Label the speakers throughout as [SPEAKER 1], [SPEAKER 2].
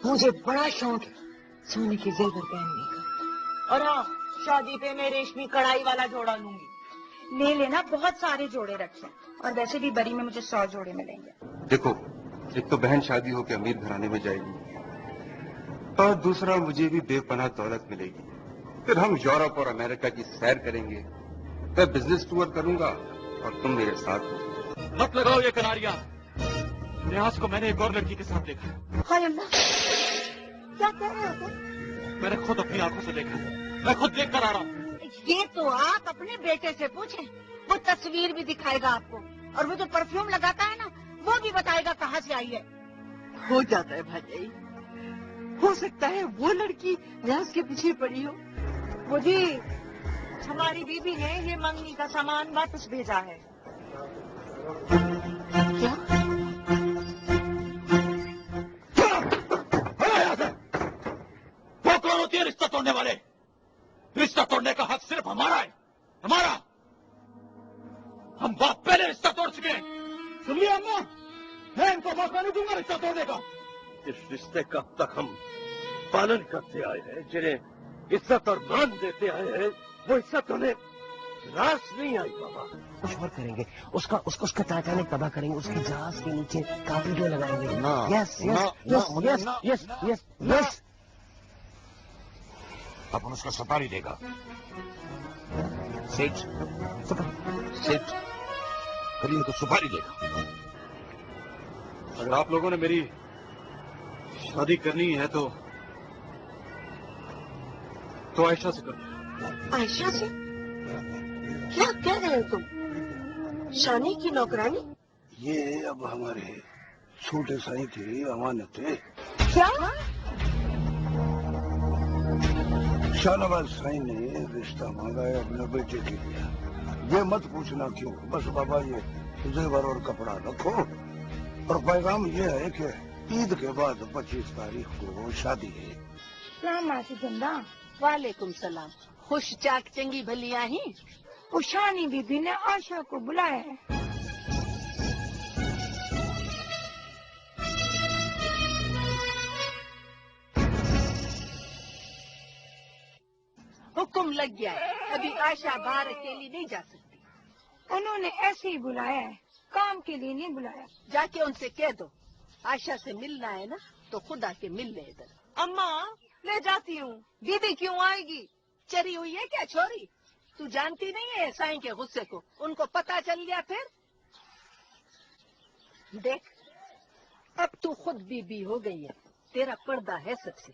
[SPEAKER 1] مجھے بڑا شوق ہے سونے کے زیور پہننے کا، اور ہاں شادی پہ میں ریشمی کڑھائی والا جوڑا لوں گی۔
[SPEAKER 2] لے لینا، بہت سارے جوڑے رکھے، اور ویسے بھی بری میں مجھے 100 جوڑے ملیں گے۔
[SPEAKER 3] دیکھو، ایک تو بہن شادی ہو کے امیر گھرانے میں جائے گی، اور دوسرا مجھے بھی بے پناہ دولت ملے گی۔ پھر ہم یورپ اور امریکہ کی سیر کریں گے، میں بزنس ٹور کروں گا اور تم میرے ساتھ ہو۔
[SPEAKER 4] مت لگاؤ یہ کناریاں، نیاز کو میں نے ایک اور لڑکی کے ساتھ دیکھا۔
[SPEAKER 2] ہائے اللہ، کیا کہہ رہے ہو تم؟
[SPEAKER 4] میں نے خود اپنی آنکھوں سے دیکھا، میں خود دیکھ کر آ رہا ہوں۔
[SPEAKER 2] یہ تو آپ اپنے بیٹے سے پوچھیں، وہ تصویر بھی دکھائے گا آپ کو، اور وہ جو پرفیوم لگاتا ہے نا وہ بھی بتائے گا کہاں سے آئی ہے۔
[SPEAKER 1] ہو جاتا ہے بھائی، ہو سکتا ہے وہ لڑکی نیاز کے پیچھے پڑی ہو۔ وہ جی ہماری بیوی نے یہ منگنی کا سامان واپس بھیجا ہے۔ کیا؟
[SPEAKER 4] وہ کون ہوتی ہے رشتہ توڑنے والے؟ رشتہ توڑنے کا حق صرف ہمارا ہے، ہمارا۔ ہم باپ پہلے رشتہ توڑ چکے ہیں، سنیے اماں، میں ان کو موقع نہیں دوں گا رشتہ توڑنے کا۔
[SPEAKER 5] اس رشتے کا اب تک ہم پالن کرتے آئے ہیں، جنہیں عزت اور مان دیتے آئے ہیں، وہ عزت انہیں راس نہیں آئی بابا۔
[SPEAKER 6] کچھ اور کریں گے، اس کا ٹائٹینک تباہ کریں گے، اس کی جہاز کے نیچے کافی جو لگائیں گے۔ یس یس یس یس یس یس یس۔
[SPEAKER 4] اپن اس کا سپاری دے گا،
[SPEAKER 6] سیٹ
[SPEAKER 4] سیٹ فرید کو سپاری دے گا۔ اگر آپ لوگوں نے میری شادی کرنی ہے تو عائشہ سے کرو۔
[SPEAKER 1] عائشہ سے؟ کیا کہہ رہے ہو تم؟ شانی کی نوکرانی؟
[SPEAKER 5] یہ اب ہمارے چھوٹے سائی کی امانت ہے۔
[SPEAKER 1] کیا؟
[SPEAKER 5] شاہ نواز سائی نے رشتہ مانگا ہے اپنے بیٹے کے لیے، یہ مت پوچھنا کیوں، بس بابا یہ زیور اور کپڑا رکھو، اور پیغام یہ ہے کہ عید کے بعد 25 تاریخ کو شادی ہے۔
[SPEAKER 2] السلام علیکم زندہ۔
[SPEAKER 1] وعلیکم السلام، خوش چاک چنگی بھلی آہیں؟
[SPEAKER 2] شانی بی بی نے عائشہ کو بلایا ہے۔
[SPEAKER 1] حکم لگ گیا ہے، ابھی عائشہ باہر اکیلی نہیں جا سکتی۔
[SPEAKER 2] انہوں نے ایسے ہی بلایا ہے، کام کے لیے نہیں بلایا۔
[SPEAKER 1] جا کے ان سے کہہ دو عائشہ سے ملنا ہے نا تو خود آ کے مل لے ادھر۔ اماں لے جاتی ہوں، دیدی کیوں آئے گی؟ چری ہوئی ہے کیا چھوری؟ تو جانتی نہیں ہے سائیں کے غصے کو، ان کو پتا چل گیا پھر۔ دیکھ اب تو خود بی بی ہو گئی ہے، تیرا پردہ ہے سب سے۔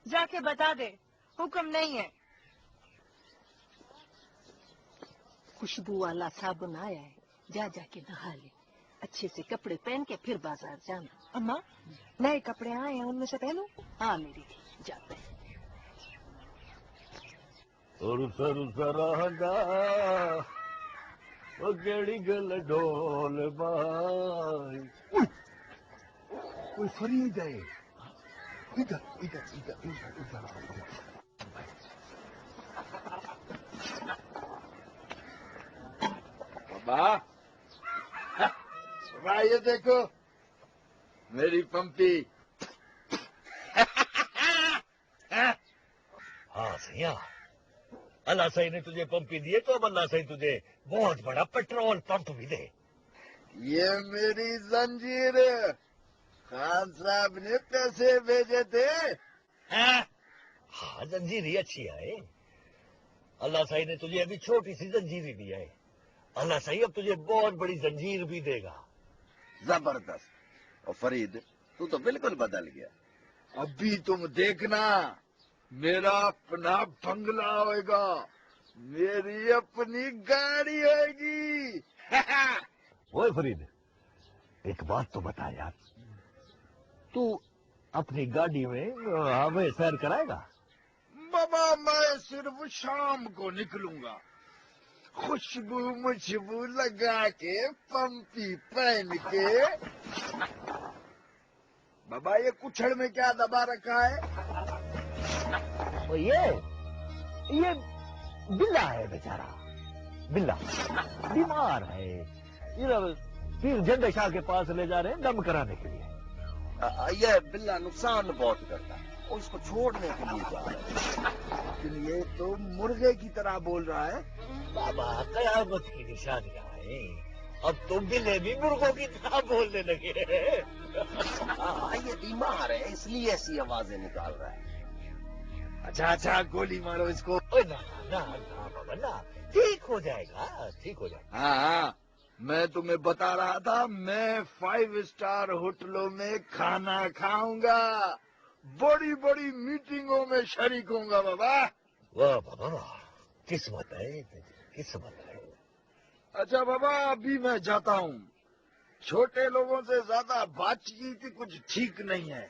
[SPEAKER 1] جا کے بتا دے حکم نہیں ہے۔ خوشبو والا صابن آیا ہے، جا جا کے نہا لے، اچھے سے کپڑے پہن کے پھر بازار جانا۔ اماں نئے کپڑے آئے ہیں، ان میں سے پہنو؟ ہاں میری تھی، جا پہن۔
[SPEAKER 5] وہ کیڑی گل ڈول بائی، کوئی فرید ہے، ادھر ادھر ادھر ادھر ادھر۔
[SPEAKER 7] بابا یہ دیکھو میری پمپی۔
[SPEAKER 5] ہاں سیا، اللہ صحیح نے تجھے پمپی دیے تو اب اللہ صحیح تجھے بہت بڑا پیٹرول پمپ بھی دے۔
[SPEAKER 7] یہ میری زنجیر خان صاحب نے پیسے بھیجے تھے۔
[SPEAKER 5] ہاں زنجیری اچھی ہے، اللہ صحیح نے تجھے ابھی چھوٹی سی زنجیری دی ہے، اللہ صحیح اب تجھے بہت بڑی زنجیر بھی دے گا۔
[SPEAKER 7] زبردست۔ اور فرید تو بالکل بدل گیا، ابھی تم دیکھنا میرا اپنا بنگلہ ہوئے گا، میری اپنی گاڑی ہوئے گی۔
[SPEAKER 5] وہ فرید ایک بات تو بتا یار، تو اپنی گاڑی میں ہمیں سیر کرائے گا؟
[SPEAKER 7] بابا میں صرف شام کو نکلوں گا، خوشبو مشبو لگا کے پمپی پہن کے۔ بابا یہ کچھڑ میں کیا دبا رکھا ہے؟
[SPEAKER 5] یہ بلا ہے بیچارہ، بلا بیمار ہے، پھر جھنڈے شاہ کے پاس لے جا رہے ہیں دم کرانے کے لیے۔
[SPEAKER 7] یہ بلا نقصان بہت کرتا ہے اور اس کو چھوڑنے کے لیے جا رہا ہے.
[SPEAKER 5] لیکن یہ تو مرغے کی طرح بول رہا ہے.
[SPEAKER 6] بابا قیامت کی نشانیاں ہیں. اب تم بھی بھی مرغوں کی طرح بولنے لگے.
[SPEAKER 7] یہ بیمار ہے اس لیے ایسی آوازیں نکال رہا ہے.
[SPEAKER 5] اچھا گولی مارو اس کو.
[SPEAKER 6] نہ بابا نہ، ٹھیک ہو جائے گا، ٹھیک ہو جائے گا.
[SPEAKER 7] ہاں میں تمہیں بتا رہا تھا میں 5 اسٹار ہوٹلوں میں کھانا کھاؤں گا، بڑی بڑی میٹنگوں میں شریک ہوں گا بابا.
[SPEAKER 6] واہ بابا قسمت ہے، قسمت ہے.
[SPEAKER 7] اچھا بابا ابھی میں جاتا ہوں. چھوٹے لوگوں سے زیادہ بات چیت کچھ ٹھیک نہیں ہے.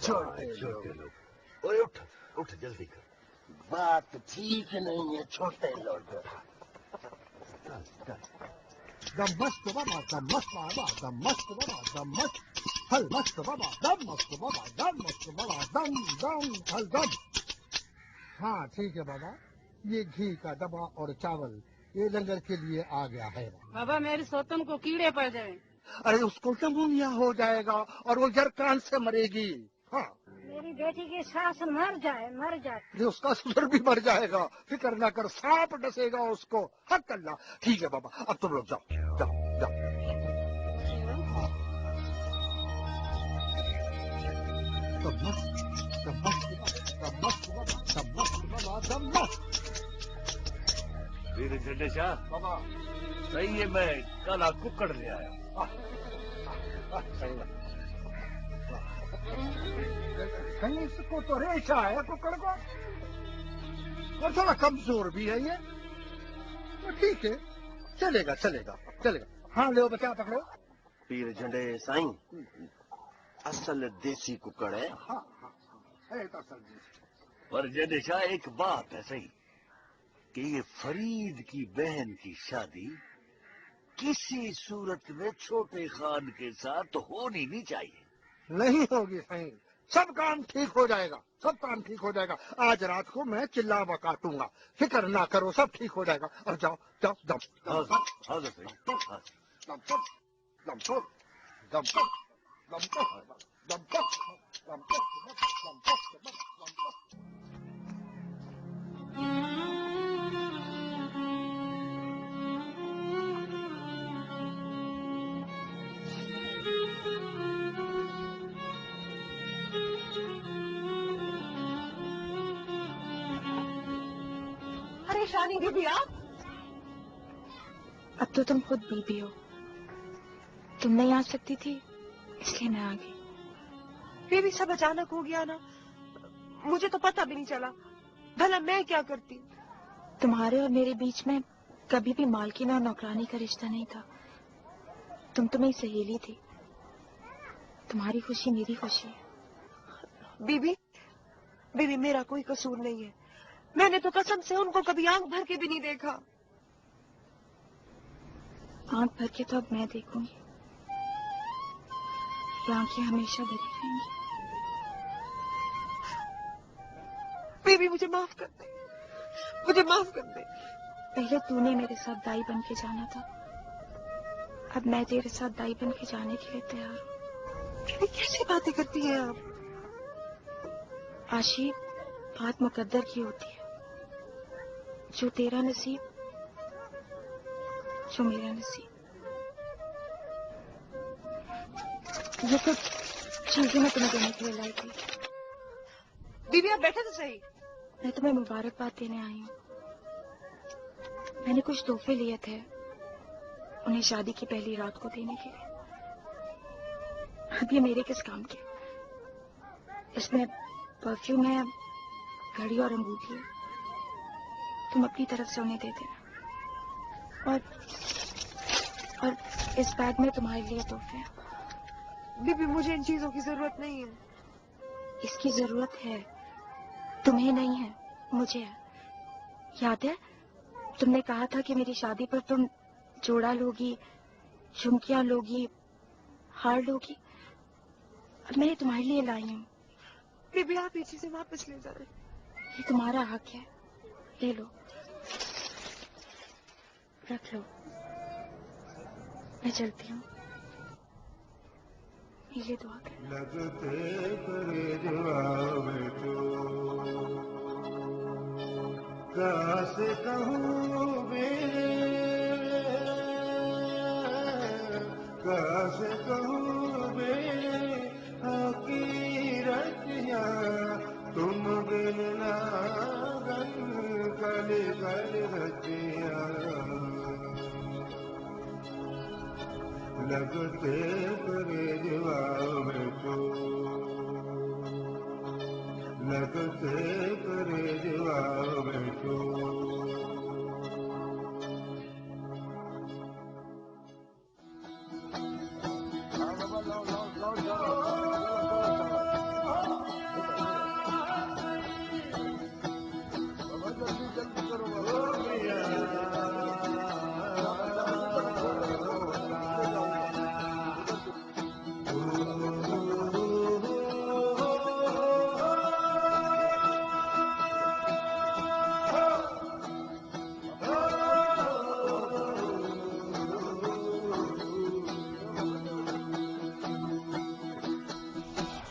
[SPEAKER 6] چھوٹے لوگ. اوے اٹھ جلدی کر.
[SPEAKER 5] بات ٹھیک نہیں ہے چھوٹے لوگ.
[SPEAKER 8] دم مست بابا، دم مست بابا، دم مست بابا، دم مست. ہل مست بابا، دم مست بابا، دم مست بابا، دم ہل دم. ہاں ٹھیک ہے بابا. یہ گھی کا ڈبا اور چاول یہ لنگر کے لیے آ گیا ہے.
[SPEAKER 2] بابا میری سوتن کو کیڑے پڑ جائیں.
[SPEAKER 8] ارے اس کو نمونیا ہو جائے گا اور وہ جرکان سے مرے گی. ہاں
[SPEAKER 2] میری بیٹی کی سانس مر جائے.
[SPEAKER 8] اس کا سر بھی مر جائے گا. فکر نہ کر، سانپ ڈسے گا اس کو. حق اللہ. ٹھیک ہے بابا اب تم لوگ جاؤ جاؤ جاؤ. دم مست بابا، دم مست بابا، دم مست.
[SPEAKER 6] ویر جھنڈے شاہ
[SPEAKER 8] بابا
[SPEAKER 6] صحیح ہے، میں کالا ککڑ لے آیا.
[SPEAKER 8] کہیں اس کو تو ریشا ہے ککڑ کو، اور تھوڑا کمزور بھی ہے یہ. ٹھیک ہے چلے گا. ہاں لو بچہ پکڑو.
[SPEAKER 7] پیر جھنڈے سائیں اصل دیسی ککڑ ہے.
[SPEAKER 8] ہاں تو اصل جی.
[SPEAKER 6] پر جھنڈے شاہ ایک بات ہے صحیح کہ یہ فرید کی بہن کی شادی کسی صورت میں چھوٹے خان کے ساتھ ہونی نہیں چاہیے.
[SPEAKER 8] نہیں ہوگی صحیح. سب کام ٹھیک ہو جائے گا. آج رات کو میں چلا کاٹوں گا. فکر نہ کرو سب ٹھیک ہو جائے گا. اور جاؤ جاؤ دم
[SPEAKER 6] حاضر صحیح.
[SPEAKER 1] ارے شانی بی آپ
[SPEAKER 9] اب تو تم خود بیوی ہو. تم نہیں آ سکتی تھی اس لیے میں آ گئی.
[SPEAKER 1] بھی سب اچانک ہو گیا نا، مجھے تو پتہ بھی نہیں چلا. بھلا میں کیا کرتی.
[SPEAKER 9] تمہارے اور میرے بیچ میں کبھی بھی مالکین اور نوکرانی کا رشتہ نہیں تھا. تم تو میری سہیلی تھی. تمہاری خوشی میری خوشی ہے.
[SPEAKER 1] بی بی میرا کوئی قصور نہیں ہے. میں نے تو قسم سے ان کو کبھی آنکھ بھر کے بھی نہیں دیکھا.
[SPEAKER 9] آنکھ بھر کے تو اب میں دیکھوں گی. یہ آنکھیں ہمیشہ بھری رہیں گی.
[SPEAKER 1] بی مجھے معاف کر دے.
[SPEAKER 9] پہلے تو نے میرے ساتھ دائی بن کے جانا تھا. اب میں تیرے ساتھ دائی بن کے جانے کے لیے تیار ہوں.
[SPEAKER 1] کیسی باتیں کرتی ہیں آپ.
[SPEAKER 9] عاشق بات مقدر کی ہوتی ہے. جو تیرا نصیب، جو میرا نصیب. یہ کچھ چیزیں میں تمہیں دینے کے لیے لائی تھی.
[SPEAKER 1] بی آپ بیٹھے تو صحیح.
[SPEAKER 9] میں تمہیں مبارکباد دینے آئی ہوں. میں نے کچھ تحفے لیے تھے انہیں شادی کی پہلی رات کو دینے کے لیے. اب یہ میرے کس کام کے؟ اس میں پرفیوم ہے، گھڑی اور انگوٹھی ہے. تم اپنی طرف سے انہیں دے دینا. اور اس بیگ میں تمہارے لیے تحفے ہیں.
[SPEAKER 1] بی مجھے ان چیزوں کی ضرورت نہیں ہے.
[SPEAKER 9] اس کی ضرورت ہے. تمہیں نہیں ہے، مجھے ہے. یاد ہے تم نے کہا تھا کہ میری شادی پر تم جوڑا لوگی، جھمکیاں لوگی، ہار لوگی. اب میں یہ تمہارے لیے لائی ہوں.
[SPEAKER 1] بی آپ یہ چیزیں واپس لے جائیں.
[SPEAKER 9] یہ تمہارا حق ہے. لے لو، رکھ لو. میں چلتی ہوں، میرے لیے دعا کرنا۔
[SPEAKER 5] لگتے کرے جواب تو کیسے کہوں میرے، کیسے کہوں میرے حقیرتیاں، تم بن لاگن کل کل رتیاں، لگتے کرے جواب تو، لگتے کرے جواب تو۔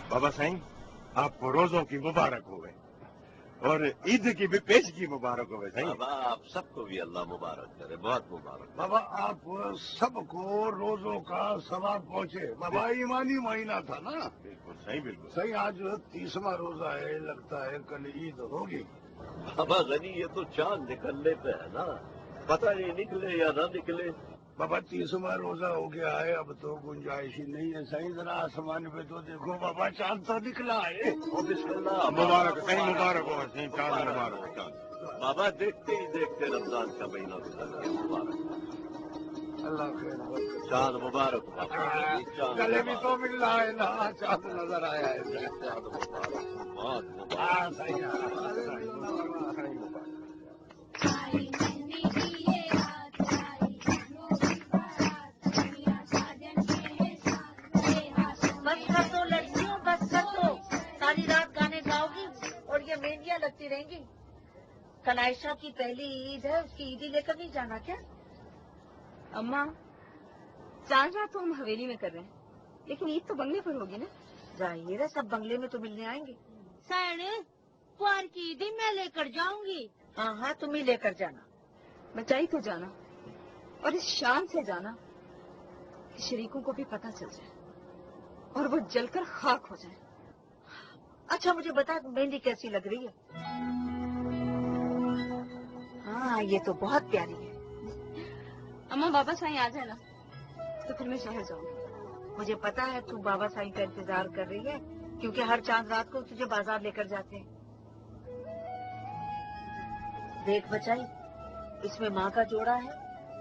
[SPEAKER 10] بابا سائیں، آپ کو روزوں کی مبارک ہو گئے اور عید کی بھی پیشگی مبارک ہو گئے سائیں۔
[SPEAKER 6] بابا آپ سب کو بھی اللہ مبارک کرے، بہت مبارک۔
[SPEAKER 5] بابا آپ سب کو روزوں کا ثواب پہنچے۔ بابا ایمانی مہینہ تھا نا؟
[SPEAKER 10] بالکل صحیح، بالکل
[SPEAKER 5] صحیح۔ آج 30واں روزہ ہے، لگتا ہے کل عید ہوگی۔
[SPEAKER 6] بابا غنی یہ تو چاند نکلنے پہ ہے نا، پتہ نہیں نکلے یا نہ نکلے۔
[SPEAKER 5] بابا 30واں روزہ ہو گیا ہے، اب تو گنجائش ہی نہیں ہے۔ صحیح ذرا آسمان پہ تو دیکھو بابا، چاند تو نکلا ہے۔
[SPEAKER 6] بسم اللہ،
[SPEAKER 10] مبارک صحیح، مبارک ہو صحیح، چاند مبارک ہو چاند۔
[SPEAKER 6] بابا دیکھتے ہی دیکھتے رمضان کا مہینہ گزر گیا، مبارک
[SPEAKER 5] اللہ خیر برکت۔
[SPEAKER 6] چاند مبارک بابا، چاند
[SPEAKER 5] گلے بھی تو
[SPEAKER 6] مبارک،
[SPEAKER 5] مل رہا ہے نا، چاند نظر آیا ہے۔
[SPEAKER 6] چاند مبارک، بہت مبارک۔
[SPEAKER 5] ہاں صحیح ہے،
[SPEAKER 10] صحیح مبارک۔
[SPEAKER 2] بس کر دو لڑکیوں، بس کر دو، ساری رات گانے گاؤ گی اور یہ مہندیاں لگتی رہیں گی۔ کل عائشہ کی پہلی عید ہے، اس کی عیدی لے کر نہیں جانا کیا؟
[SPEAKER 9] اماں، چاند رات تو ہم حویلی میں کر رہے ہیں، لیکن عید تو بنگلے پر ہوگی نا۔
[SPEAKER 2] ظاہر ہے سب بنگلے میں تو ملنے آئیں گے۔
[SPEAKER 1] ساڑھے پوار کی عیدی میں لے کر جاؤں گی۔
[SPEAKER 2] ہاں ہاں، تم ہی لے کر جانا۔
[SPEAKER 9] بچائی تو جانا، اور اس شان سے جانا کہ شریکوں کو بھی پتہ چل جائے اور وہ جل کر خاک ہو جائے۔
[SPEAKER 2] اچھا مجھے بتا مہندی کیسی لگ رہی ہے؟ ہاں یہ تو بہت پیاری ہے۔
[SPEAKER 9] اماں بابا سائیں آ جائے نا تو پھر میں شہر جاؤں گی۔
[SPEAKER 2] مجھے پتا ہے تو بابا سائیں کا انتظار کر رہی ہے، کیونکہ ہر چاند رات کو تجھے بازار لے کر جاتے ہیں۔ دیکھ بچائی، اس میں ماں کا جوڑا ہے،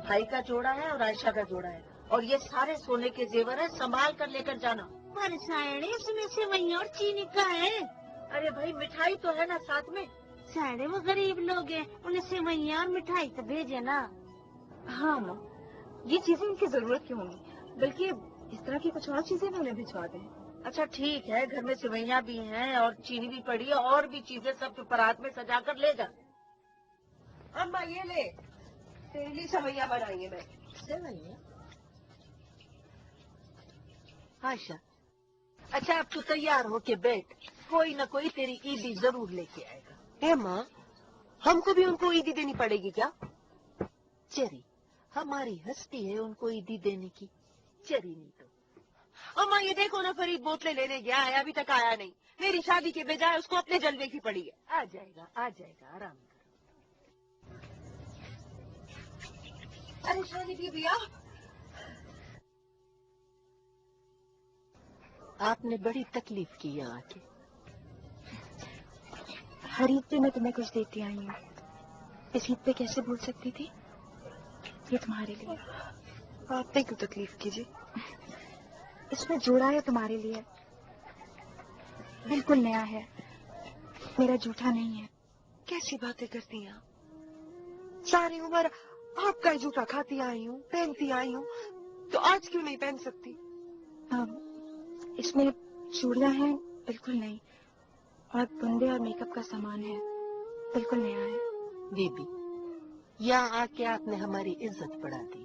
[SPEAKER 2] بھائی کا جوڑا ہے اور عائشہ کا جوڑا ہے، اور یہ سارے سونے کے زیور ہیں، سنبھال کر لے کر جانا۔
[SPEAKER 1] پر ساڑھے اس میں سوئیاں اور چینی کا ہے۔
[SPEAKER 2] ارے بھائی مٹھائی تو ہے نا ساتھ میں۔
[SPEAKER 1] ساڑھے وہ غریب لوگ ہیں، انہیں سوئیاں اور مٹھائی تو بھیجے نا۔
[SPEAKER 9] ہاں اماں، یہ چیزیں ان کی ضرورت کی ہوں گی، بلکہ اس طرح کی کچھ اور چیزیں بھی انہیں بھجوا دیں۔
[SPEAKER 2] اچھا ٹھیک ہے، گھر میں سوئیاں بھی ہیں اور چینی بھی پڑی ہے اور بھی چیزیں، سب پرات میں سجا کر لے جا۔
[SPEAKER 1] اماں یہ لے، تیرے لیے سوئیاں بنائیے میں۔
[SPEAKER 2] سوئیاں؟ عائشہ اچھا اب تو تیار ہو کے بیٹھ، کوئی نہ کوئی تیری عیدی ضرور لے کے آئے گا۔
[SPEAKER 1] اے ماں، ہم کو بھی ان کو عیدی دینی پڑے گی کیا؟
[SPEAKER 2] چری ہماری ہستی ہے ان کو عیدی دینے کی، چری نہیں تو۔
[SPEAKER 1] اماں یہ دیکھو نا، فرید بوتلیں لینے گیا ہے، ابھی تک آیا نہیں۔ میری شادی کے بجائے اس کو اپنے جلوے کی پڑی ہے۔
[SPEAKER 2] آ جائے گا آ جائے گا، آرام کرو۔
[SPEAKER 1] ارے شادی کی بیا،
[SPEAKER 2] آپ نے بڑی تکلیف کی یہاں آ کے۔
[SPEAKER 9] ہر عید پہ میں تمہیں کچھ دیتی آئی ہوں، اس عید پہ کیسے بھول سکتی تھی؟ یہ تمہارے لیے۔
[SPEAKER 1] آپ نے کیوں تکلیف کیجیے؟
[SPEAKER 9] اس میں جوڑا ہے تمہارے لیے، بالکل نیا ہے، میرا جھوٹا نہیں ہے۔
[SPEAKER 1] کیسی باتیں کرتی ہیں آپ؟ ساری عمر آپ کا جوتا کھاتی آئی ہوں، پہنتی آئی ہوں، تو آج کیوں نہیں پہن سکتی؟
[SPEAKER 9] اس میں چوڑیاں ہیں، بالکل نہیں، اور بندے اور میک اپ کا سامان ہے، بالکل نیا ہے۔
[SPEAKER 2] بی بی، یہاں آ کے آپ نے ہماری عزت بڑھا دی۔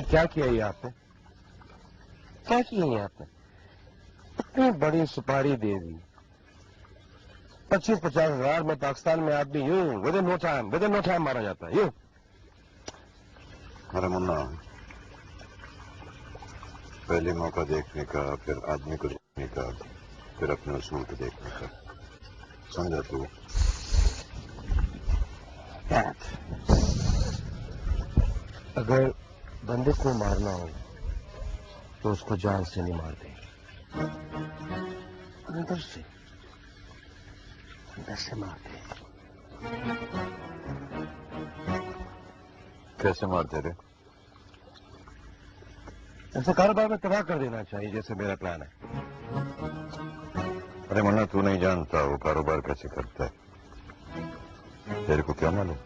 [SPEAKER 11] کیا کیا یہ آپ نے؟ کیا کیا یہ آپ نے؟ اتنی بڑی سپاری دے دی، 25-50 ہزار میں پاکستان میں آدمی یوں ود ان نو ٹائم مارا جاتا ہے یوں. ارے منا، پہلے موقع دیکھنے کا، پھر آدمی کو دیکھنے کا، پھر اپنے اصول کو دیکھنے کا، سمجھا تو؟ اگر بندے کو مارنا ہو تو اس کو جان سے نہیں مارتے، اندر سے مارتے. کیسے مارتے رہے؟ ایسے کاروبار میں تباہ کر دینا چاہیے جیسے میرا پلان ہے. ارے منا، تو نہیں جانتا وہ کاروبار کیسے کرتا ہے. تیرے کو کیا معلوم؟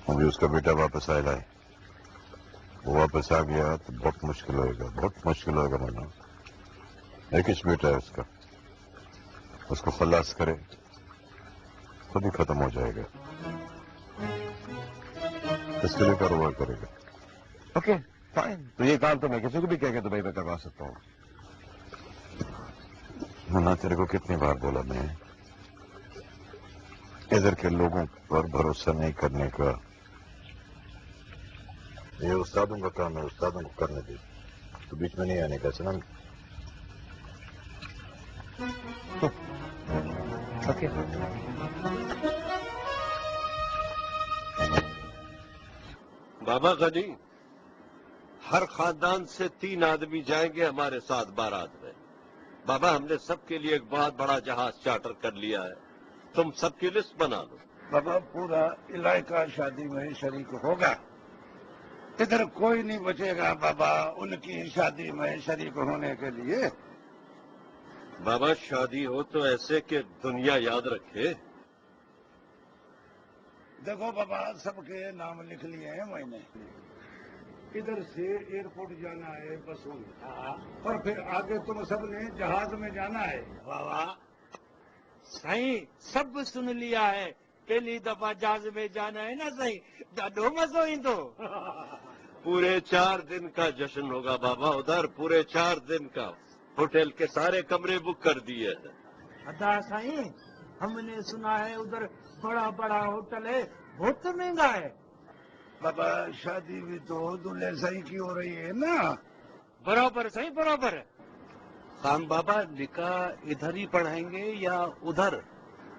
[SPEAKER 11] ابھی اس کا بیٹا واپس آئے لائے، وہ واپس آ گیا تو بہت مشکل ہوئے گا منا. ایک ہی بیٹا ہے اس کا، اس کو خلاص کرے خود ہی ختم ہو جائے گا. اس کے لیے کاروبار کرے گا. اوکے فائن، تو یہ کام تو میں کسی کو بھی کہہ کے دبئی میں کروا سکتا ہوں. منا تیرے کو کتنی بار بولا میں، ادھر کے لوگوں پر بھروسہ نہیں کرنے کا. یہ استادوں کا کام ہے، استادوں کو کرنے دے، تو بیچ میں نہیں آنے کا. سمجھ؟ اوکے.
[SPEAKER 12] بابا غنی، ہر خاندان سے 3 آدمی جائیں گے ہمارے ساتھ بارات میں. بابا ہم نے سب کے لیے ایک بہت بڑا جہاز چارٹر کر لیا ہے، تم سب کی لسٹ بنا لو.
[SPEAKER 5] بابا پورا علاقہ شادی میں شریک ہوگا، ادھر کوئی نہیں بچے گا بابا ان کی شادی میں شریک ہونے کے لیے.
[SPEAKER 12] بابا شادی ہو تو ایسے کہ دنیا یاد رکھے.
[SPEAKER 5] دیکھو بابا سب کے نام لکھ لیے ہیں میں نے. ادھر سے ایئرپورٹ جانا ہے بسوں میں، اور پھر آگے تم سب نے جہاز میں جانا ہے.
[SPEAKER 10] بابا صحیح سب سن لیا ہے، پہلی دفعہ جہاز میں جانا ہے نا. صحیح ڈاڈو مزو تو
[SPEAKER 12] پورے 4 دن کا جشن ہوگا بابا ادھر، پورے 4 دن کا. ہوٹل کے سارے کمرے بک کر دیے ہیں.
[SPEAKER 10] ادا صحیح ہم نے سنا ہے ادھر بڑا بڑا ہوٹل ہے، بہت مہنگا ہے.
[SPEAKER 5] بابا شادی بھی تو دلہے صحیح کی ہو رہی ہے نا.
[SPEAKER 10] برابر صحیح برابر ہے.
[SPEAKER 6] خان بابا نکاح ادھر ہی پڑھائیں گے یا ادھر؟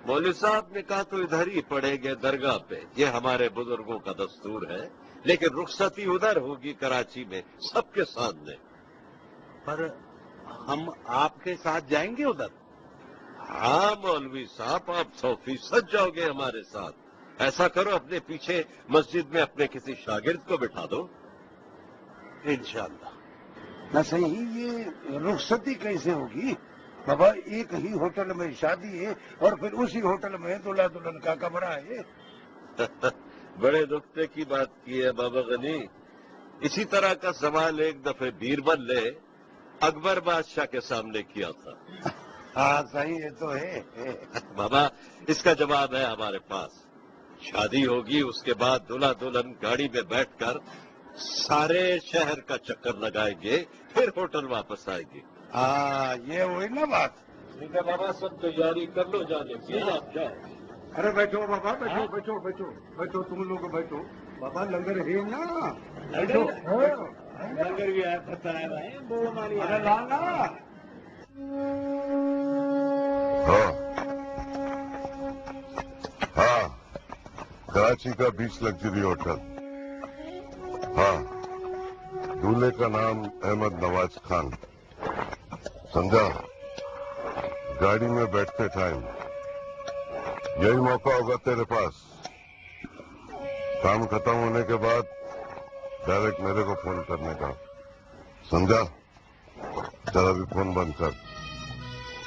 [SPEAKER 12] مولوی صاحب نے کہا تو ادھر ہی پڑھیں گے درگاہ پہ، یہ ہمارے بزرگوں کا دستور ہے. لیکن رخصتی ادھر ہوگی کراچی میں سب کے سامنے.
[SPEAKER 6] پر ہم آپ کے ساتھ جائیں گے ادھر؟
[SPEAKER 12] ہاں مولوی صاحب، آپ 100% جاؤ گے ہمارے ساتھ. ایسا کرو اپنے پیچھے مسجد میں اپنے کسی شاگرد کو بٹھا دو.
[SPEAKER 6] انشاءاللہ.
[SPEAKER 5] نہ صحیح یہ رخصتی کیسے ہوگی بابا؟ ایک ہی ہوٹل میں شادی ہے اور پھر اسی ہوٹل میں دلہا دلہن کا کمرہ ہے.
[SPEAKER 12] بڑے نقطے کی بات کی ہے بابا غنی. اسی طرح کا سوال ایک دفعہ بیربل نے اکبر بادشاہ کے سامنے کیا تھا.
[SPEAKER 5] ہاں صحیح ہے تو ہے.
[SPEAKER 12] بابا اس کا جواب ہے ہمارے پاس. شادی ہوگی، اس کے بعد دلہا دلہن گاڑی میں بیٹھ کر سارے شہر کا چکر لگائیں گے، پھر ہوٹل واپس آئیں گے.
[SPEAKER 5] ہاں یہ ہوئی نا بات.
[SPEAKER 12] ٹھیک ہے بابا، سب تیاری کر لو جانے کی. آپ جاؤ.
[SPEAKER 5] ارے بیٹھو بابا، بیٹھو بیٹھو بیٹھو بیٹھو، تم لوگ بیٹھو. بابا لنگر ہے نا، بیٹھو.
[SPEAKER 10] لنگر بھی ہے، پتہ ہے بھائی، بول ماری.
[SPEAKER 5] ارے لانا.
[SPEAKER 11] ہاں کراچی کا 20 لگژری ہوٹل. ہاں دولہے کا نام احمد نواز خان. سمجھا؟ گاڑی میں بیٹھتے ٹائم یہی موقع ہوگا تیرے پاس. کام ختم ہونے کے بعد ڈائریکٹ میرے کو فون کرنے کا. سمجھا؟ چل ابھی فون بند کر.